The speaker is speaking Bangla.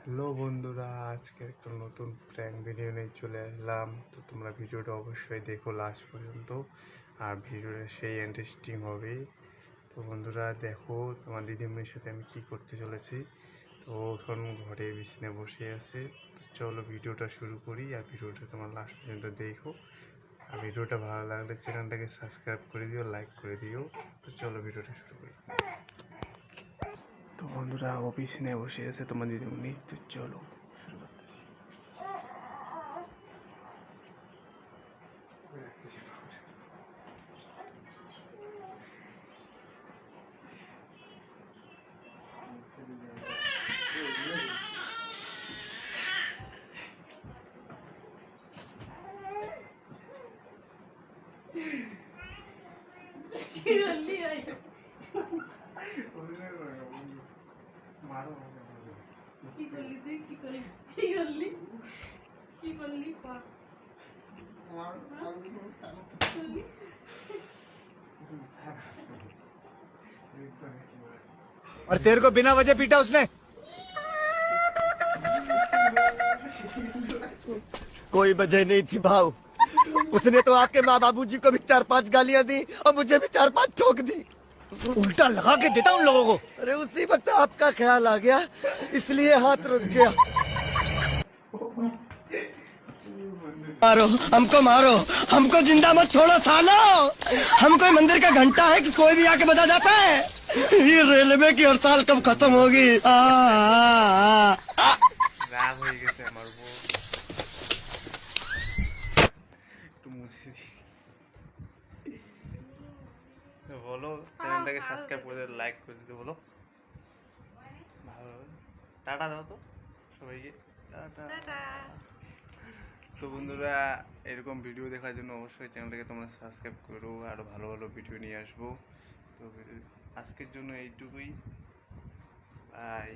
হ্যালো বন্ধুরা, আজকে একটা নতুন প্র্যাঙ্ক ভিডিও নিয়ে চলে আসলাম। তো তোমরা ভিডিওটা অবশ্যই দেখো লাস্ট পর্যন্ত, আর ভিডিওটা সেই ইন্টারেস্টিং হবে। তো বন্ধুরা দেখো, তোমার দিদিমণির সাথে আমি কি করতে চলেছি। তো এখন ঘরে বিছানায় বসে আছে। তো চলো ভিডিওটা শুরু করি, আর ভিডিওটা তোমার লাস্ট পর্যন্ত দেখো। আর ভিডিওটা ভালো লাগলে চ্যানেলটাকে সাবস্ক্রাইব করে দিও, লাইক করে দিও। তো চলো ভিডিওটা শুরু করি। তো বন্ধুরা অফিস নিয়ে বসে আছে তোমার দিদিমণি, তো চলো শুরু করতেছি। और तेरे को बिना वजह पीटा उसने? कोई वजह नहीं थी भाव। उसने तो आपके माँ बाबूजी को भी 4-5 गालियां दी और मुझे भी 4-5 ठोक दी। उल्टा लगा के देता उन लोगों को। अरे उसी वक्त आपका ख्याल आ गया, इसलिए हाथ रुक गया। मारो, हमको जिंदा मत छोड़ो सालो। हम कोई मंदिर का घंटा है कि कोई भी आके बजा जाता है। ये रेलवे की हड़ताल कब खत्म होगी? রাগ হয়ে গেছে আমার বউ, একটু মুছে দিই। বলো, চ্যানেলটাকে সাবস্ক্রাইব করে দিও, লাইক করে দিতে বলো। ভালো, টাটা দাও তো সবাইকে, টাটা। তো বন্ধুরা, এরকম ভিডিও দেখার জন্য অবশ্যই চ্যানেলটাকে তোমরা সাবস্ক্রাইব করো, আরও ভালো ভালো ভিডিও নিয়ে আসবো। তো আজকের জন্য এইটুকুই, বাই।